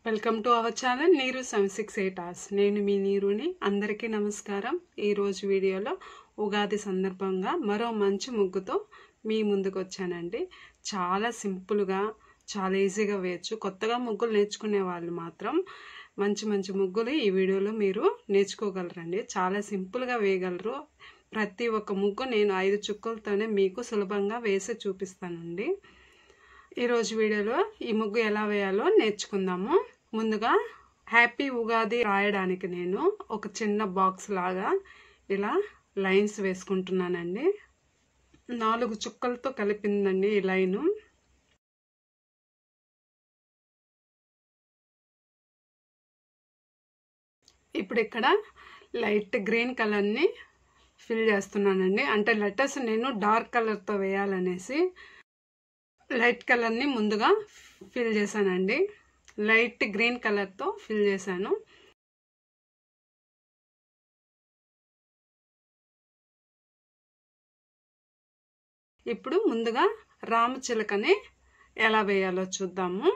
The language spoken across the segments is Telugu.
వెల్కమ్ టు అవర్ ఛానల్ నీరు 768 hours. నేను మీ నీరుని. అందరికీ నమస్కారం. ఈరోజు వీడియోలో ఉగాది సందర్భంగా మరో మంచి ముగ్గుతో మీ ముందుకు వచ్చానండి. చాలా సింపుల్గా చాలా ఈజీగా వేయచ్చు. కొత్తగా ముగ్గులు నేర్చుకునే వాళ్ళు మాత్రం మంచి మంచి ముగ్గులు ఈ వీడియోలో మీరు నేర్చుకోగలరండి. చాలా సింపుల్గా వేయగలరు. ప్రతి ఒక్క ముగ్గు నేను 5 చుక్కలతోనే మీకు సులభంగా వేసి చూపిస్తానండి. ఈరోజు వీడియోలో ఈ ముగ్గు ఎలా వేయాలో నేర్చుకుందాము. ముందుగా హ్యాపీ ఉగాది రాయడానికి నేను ఒక చిన్న బాక్స్ లాగా ఇలా లైన్స్ వేసుకుంటున్నానండి. 4 చుక్కలతో కలిపిందండి ఈ లైను. ఇప్పుడు ఇక్కడ లైట్ గ్రీన్ కలర్ని ఫిల్ చేస్తున్నానండి. అంటే లెటర్స్ నేను డార్క్ కలర్తో వేయాలనేసి లైట్ కలర్ని ముందుగా ఫిల్ చేశానండి. లైట్ గ్రీన్ కలర్తో ఫిల్ చేశాను. ఇప్పుడు ముందుగా రామచిలకని ఎలా వేయాలో చూద్దాము.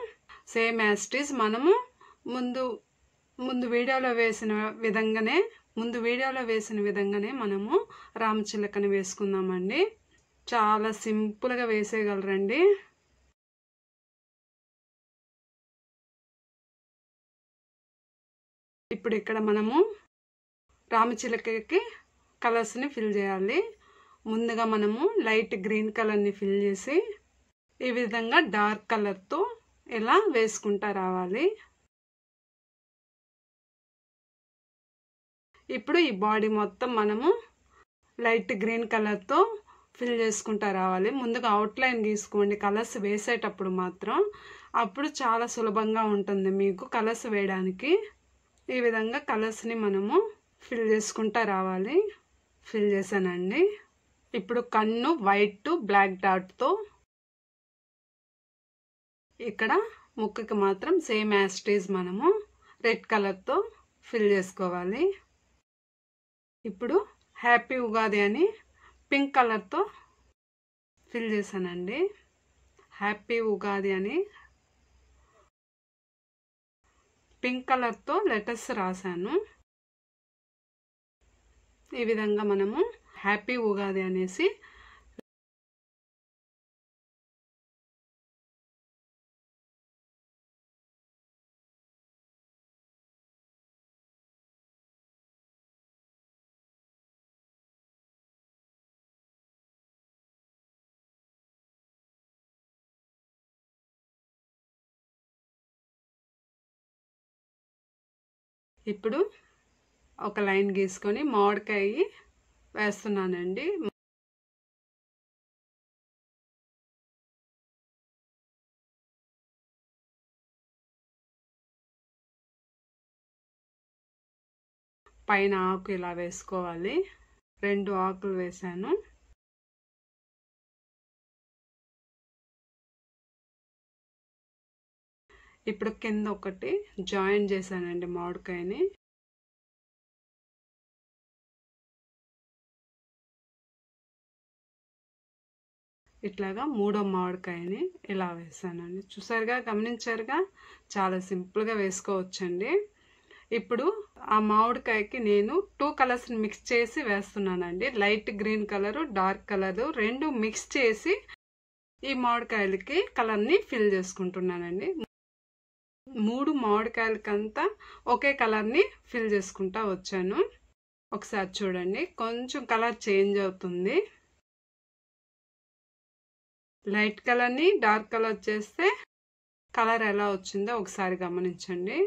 సేమ్ యాజ్ ఇట్ ఈజ్ మనము ముందు వీడియోలో వేసిన విధంగానే మనము రామచిలకని వేసుకుందామండి. చాలా సింపుల్గా వేసేయగలరండి. ఇప్పుడు ఇక్కడ మనము రామచిలకకి కలర్స్ని ఫిల్ చేయాలి. ముందుగా మనము లైట్ గ్రీన్ కలర్ని ఫిల్ చేసి ఈ విధంగా డార్క్ కలర్తో ఇలా వేసుకుంటా రావాలి. ఇప్పుడు ఈ బాడీ మొత్తం మనము లైట్ గ్రీన్ కలర్తో ఫిల్ చేసుకుంటా రావాలి. ముందుగా అవుట్లైన్ గీసుకోండి కలర్స్ వేసేటప్పుడు మాత్రం. అప్పుడు చాలా సులభంగా ఉంటుంది మీకు కలర్స్ వేయడానికి. ఈ విధంగా కలర్స్ని మనము ఫిల్ చేసుకుంటా రావాలి. ఫిల్ చేశానండి. ఇప్పుడు కన్ను వైట్ బ్లాక్ డాట్తో, ఇక్కడ ముక్కుకి మాత్రం సేమ్ యాజ్ ఇట్ ఈజ్ మనము రెడ్ కలర్తో ఫిల్ చేసుకోవాలి. ఇప్పుడు హ్యాపీ ఉగాది అని పింక్ కలర్తో ఫిల్ చేశానండి. హ్యాపీ ఉగాది అని పింక్ కలర్తో లెటర్స్ రాశాను. ఈ విధంగా మనము హ్యాపీ ఉగాది అనేసి ఇప్పుడు ఒక లైన్ గీసుకొని మామిడికాయ వేస్తున్నానండి. పైన ఆకు ఇలా వేసుకోవాలి. 2 ఆకులు వేసాను. ఇప్పుడు కింద ఒకటి జాయిన్ చేశానండి మామిడికాయని. ఇట్లాగా 3వ మామిడికాయని ఇలా వేసానండి. చూసారుగా, గమనించారుగా, చాలా సింపుల్గా వేసుకోవచ్చండి. ఇప్పుడు ఆ మామిడికాయకి నేను 2 కలర్స్ని మిక్స్ చేసి వేస్తున్నానండి. Light green colour dark colour 2 mix చేసి ఈ మామిడికాయలకి కలర్ని ఫిల్ చేసుకుంటున్నానండి. 3 మామిడికాయలకంతా ఒకే కలర్ని ఫిల్ చేసుకుంటా వచ్చాను. ఒకసారి చూడండి, కొంచెం కలర్ చేంజ్ అవుతుంది. లైట్ కలర్ని డార్క్ కలర్ చేస్తే కలర్ ఎలా వచ్చిందో ఒకసారి గమనించండి.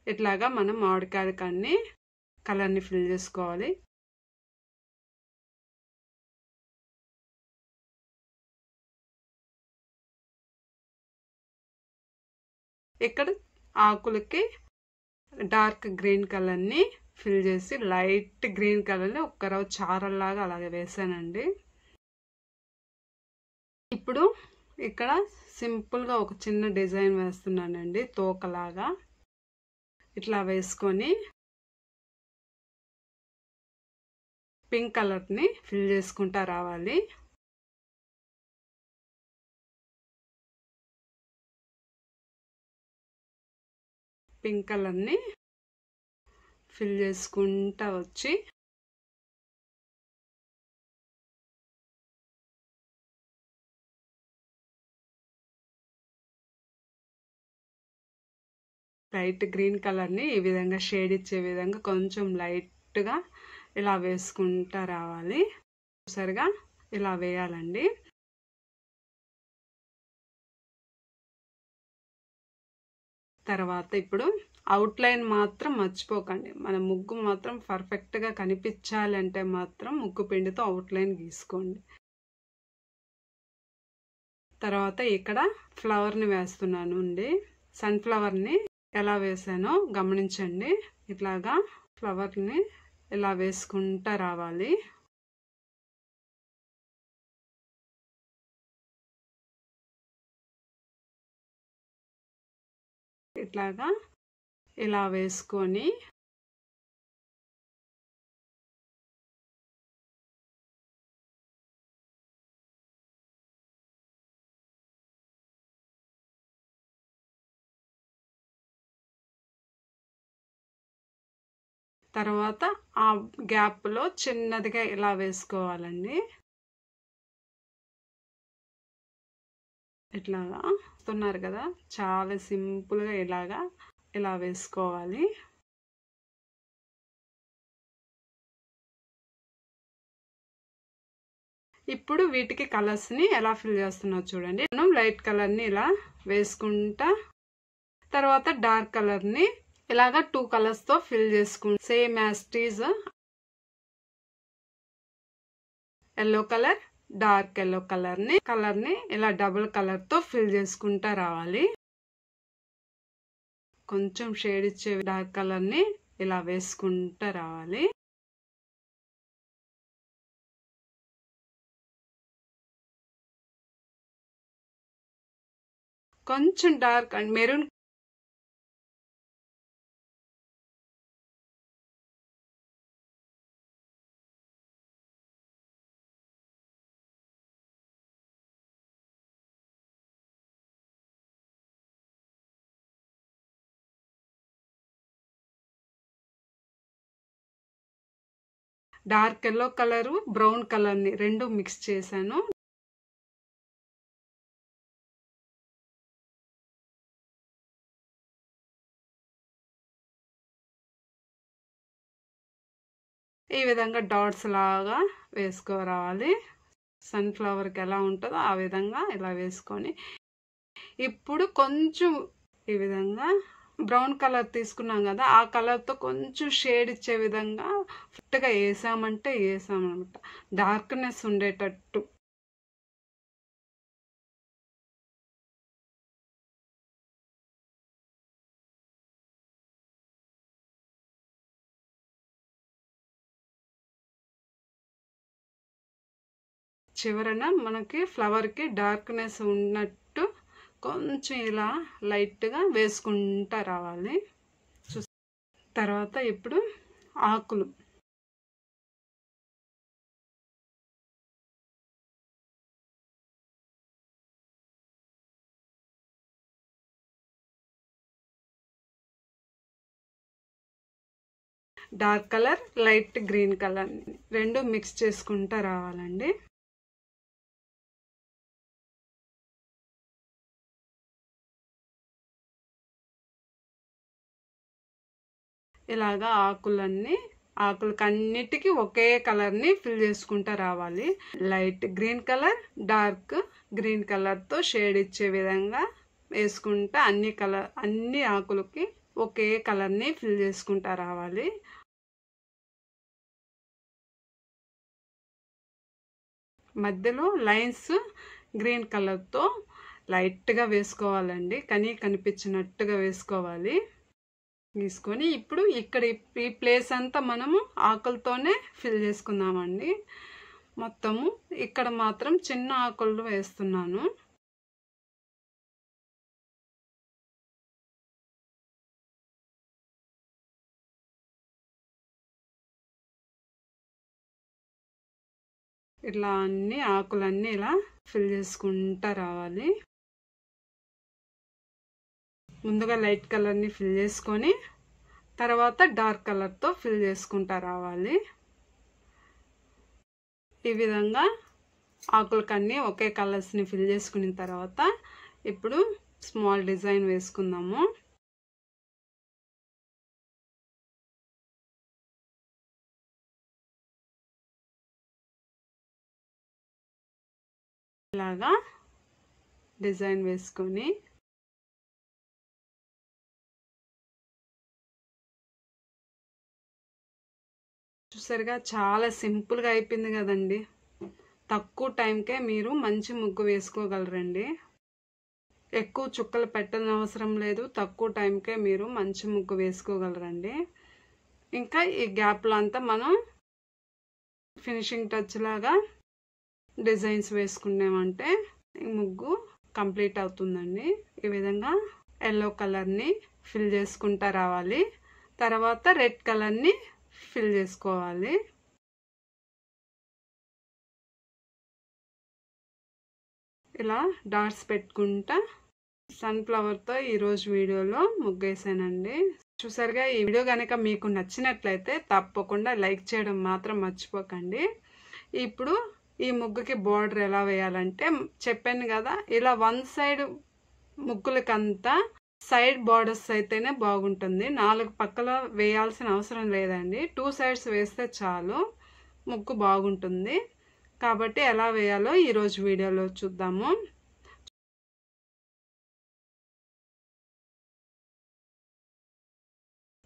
ఇట్లాగా మనం మామిడికాయలకి అన్ని కలర్ని ఫిల్ చేసుకోవాలి. ఇక్కడ ఆకులకి డార్క్ గ్రీన్ కలర్ని ఫిల్ చేసి లైట్ గ్రీన్ కలర్ని ఒక్క రవ్వ చారల్లాగా అలాగే వేసానండి. ఇప్పుడు ఇక్కడ సింపుల్గా ఒక చిన్న డిజైన్ వేస్తున్నానండి, తోకలాగా. ఇట్లా వేసుకొని పింక్ కలర్ని ఫిల్ చేసుకుంటా రావాలి. పింక్ కలర్ని ఫిల్ చేసుకుంటా వచ్చి లైట్ గ్రీన్ కలర్ని ఈ విధంగా షేడ్ ఇచ్చే విధంగా కొంచెం లైట్గా ఇలా వేసుకుంటా రావాలి. సరిగా ఇలా వేయాలండి. తర్వాత ఇప్పుడు అవుట్లైన్ మాత్రం మర్చిపోకండి. మన ముగ్గు మాత్రం పర్ఫెక్ట్గా కనిపించాలంటే మాత్రం ముగ్గు పిండితో అవుట్లైన్ గీసుకోండి. తర్వాత ఇక్కడ ఫ్లవర్ని వేస్తున్నాను అండి. సన్ఫ్లవర్ని ఎలా వేసానో గమనించండి. ఇట్లాగా ఫ్లవర్ని ఇలా వేసుకుంటా రావాలి. ఇట్లాగా ఇలా వేసుకొని తర్వాత ఆ గ్యాప్లో చిన్నదిగా ఇలా వేసుకోవాలండి. ఇట్లాగా వస్తున్నారు కదా, చాలా సింపుల్గా ఇలా వేసుకోవాలి. ఇప్పుడు వీటికి కలర్స్ని ఎలా ఫిల్ చేస్తున్నా చూడండి. మనం లైట్ కలర్ని ఇలా వేసుకుంటా, తర్వాత డార్క్ కలర్ని ఇలాగా 2 కలర్స్తో ఫిల్ చేసుకుంటా. Same as these yellow colour, dark yellow కలర్ని ఇలా డబుల్ కలర్తో ఫిల్ చేసుకుంటా రావాలి. కొంచెం షేడ్ ఇచ్చే డార్క్ కలర్ని ఇలా వేసుకుంటా రావాలి. కొంచెం dark and maroon dark yellow colour brown కలర్ని రెండు మిక్స్ చేశాను. ఈ విధంగా డాట్స్ లాగా వేసుకోరావాలి. సన్ఫ్లవర్కి ఎలా ఉంటుందో ఆ విధంగా ఇలా వేసుకొని ఇప్పుడు కొంచెం ఈ విధంగా బ్రౌన్ కలర్ తీసుకున్నాం కదా, ఆ కలర్తో కొంచెం షేడ్ ఇచ్చే విధంగా ఫిట్గా వేసామన్నమాట. డార్క్నెస్ ఉండేటట్టు చివరన మనకి ఫ్లవర్కి డార్క్నెస్ ఉన్నట్టు కొంచెం ఇలా లైట్గా వేసుకుంటా రావాలి. తర్వాత ఇప్పుడు ఆకులు dark colour, light green colour రెండు మిక్స్ చేసుకుంటా రావాలండి. ఇలాగా ఆకులకి అన్నిటికీ ఒకే కలర్ని ఫిల్ చేసుకుంటా రావాలి. Light green colour, dark green కలర్తో షేడ్ ఇచ్చే విధంగా వేసుకుంటా అన్ని ఆకులకి ఒకే కలర్ని ఫిల్ చేసుకుంటా రావాలి. మధ్యలో లైన్స్ గ్రీన్ కలర్తో లైట్గా వేసుకోవాలండి, కనిపించినట్టుగా వేసుకోవాలి. తీసుకొని ఇప్పుడు ఇక్కడ ఈ ప్లేస్ అంతా మనము ఆకులతోనే ఫిల్ చేసుకుందామండి. మొత్తము ఇక్కడ మాత్రం చిన్న ఆకులు వేస్తున్నాను. ఇలా ఆకులన్నీ ఇలా ఫిల్ చేసుకుంటా రావాలి. ముందుగా లైట్ కలర్ని ఫిల్ చేసుకొని తర్వాత డార్క్ కలర్తో ఫిల్ చేసుకుంటా రావాలి. ఈ విధంగా ఆకులకన్నీ ఒకే కలర్స్ని ఫిల్ చేసుకున్న తర్వాత ఇప్పుడు స్మాల్ డిజైన్ వేసుకుందాము. ఇలాగా డిజైన్ వేసుకొని చూసారుగా చాలా సింపుల్గా అయిపోయింది కదండి. తక్కువ టైంకే మీరు మంచి ముగ్గు వేసుకోగలరండి. ఎక్కువ చుక్కలు పెట్టని అవసరం లేదు, తక్కువ టైంకే మీరు మంచి ముగ్గు వేసుకోగలరండి. ఇంకా ఈ గ్యాప్లో అంతా మనం ఫినిషింగ్ టచ్ లాగా డిజైన్స్ వేసుకున్నామంటే ఈ ముగ్గు కంప్లీట్ అవుతుందండి. ఈ విధంగా ఎల్లో కలర్ని ఫిల్ చేసుకుంటా రావాలి. తర్వాత రెడ్ కలర్ని ఫిల్ చేసుకోవాలి. ఇలా డాట్స్ పెట్టుకుంటా సన్ఫ్లవర్తో ఈరోజు వీడియోలో ముగ్గేసానండి. చూసారుగా. ఈ వీడియో కనుక మీకు నచ్చినట్లయితే తప్పకుండా లైక్ చేయడం మాత్రం మర్చిపోకండి. ఇప్పుడు ఈ ముగ్గుకి బోర్డర్ ఎలా వేయాలంటే చెప్పాను కదా, ఇలా వన్ సైడ్ ముగ్గులకంతా సైడ్ బార్డర్స్ అయితేనే బాగుంటుంది. 4 పక్కల వేయాల్సిన అవసరం లేదండి. 2 సైడ్స్ వేస్తే చాలు, ముగ్గు బాగుంటుంది. కాబట్టి ఎలా వేయాలో ఈరోజు వీడియోలో చూద్దాము.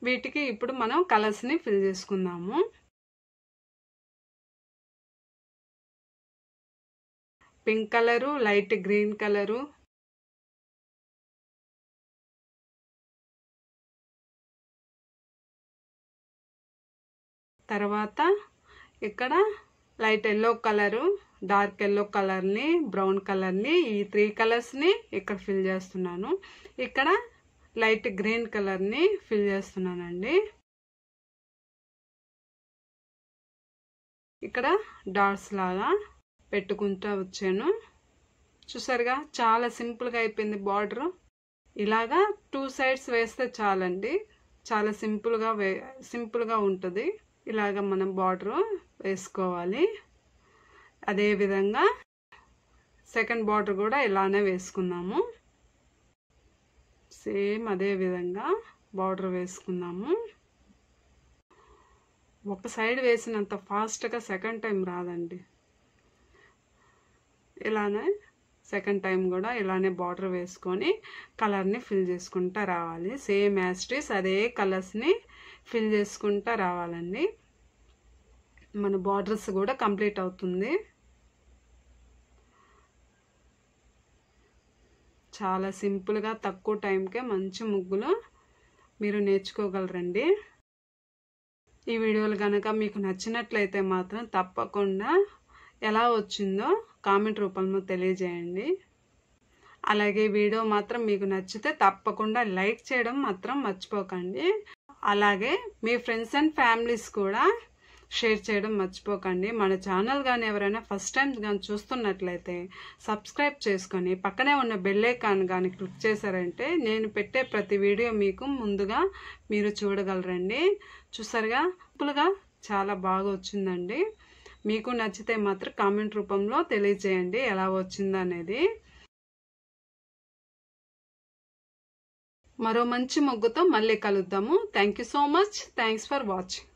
వీటికి ఇప్పుడు మనం కలర్స్ని ఫిల్ చేసుకుందాము. Pink colour, light green colour, తర్వాత ఇక్కడ light yellow colour, dark yellow కలర్ని, బ్రౌన్ కలర్ని, ఈ 3 కలర్స్ని ఇక్కడ ఫిల్ చేస్తున్నాను. ఇక్కడ లైట్ గ్రీన్ కలర్ని ఫిల్ చేస్తున్నానండి. ఇక్కడ డాట్స్ లాగా పెట్టుకుంటూ వచ్చాను. చూసారుగా, చాలా సింపుల్గా అయిపోయింది బార్డర్. ఇలాగా 2 సైడ్స్ వేస్తే చాలండి, చాలా సింపుల్గా ఉంటుంది. ఇలాగ మనం బార్డర్ వేసుకోవాలి. అదే విధంగా సెకండ్ బార్డర్ కూడా ఇలానే వేసుకుందాము. సేమ్ అదే విధంగా బార్డర్ వేసుకుందాము. ఒక సైడ్ వేసినంత ఫాస్ట్గా సెకండ్ టైం రాదండి. ఇలానే సెకండ్ టైం కూడా ఇలానే బార్డర్ వేసుకొని కలర్ని ఫిల్ చేసుకుంటా రావాలి. సేమ్ యాస్టీస్ అదే కలర్స్ని ఫిల్ చేసుకుంటా రావాలండి. మన బార్డర్స్ కూడా కంప్లీట్ అవుతుంది. చాలా సింపుల్గా తక్కువ టైంకే మంచి ముగ్గులు మీరు నేర్చుకోగలరండి. ఈ వీడియోలు కనుక మీకు నచ్చినట్లయితే మాత్రం తప్పకుండా ఎలా వచ్చిందో కామెంట్ రూపంలో తెలియజేయండి. అలాగే వీడియో మాత్రం మీకు నచ్చితే తప్పకుండా లైక్ చేయడం మాత్రం మర్చిపోకండి. అలాగే మీ ఫ్రెండ్స్ అండ్ ఫ్యామిలీస్ కూడా షేర్ చేయడం మర్చిపోకండి. మన ఛానల్ కానీ ఎవరైనా ఫస్ట్ టైం కానీ చూస్తున్నట్లయితే సబ్స్క్రైబ్ చేసుకొని పక్కనే ఉన్న బెల్ ఐకాన్ కానీ క్లిక్ చేశారంటే నేను పెట్టే ప్రతి వీడియో మీకు ముందుగా మీరు చూడగలరండి. చూసారుగా, సింపుల్గా చాలా బాగా వచ్చిందండి. మీకు నచ్చితే మాత్రం కామెంట్ రూపంలో తెలియజేయండి ఎలా వచ్చింది అనేది. మరో మంచి ముగ్గుతో మళ్ళీ కలుద్దాము. Thank you so much. Thanks for watching.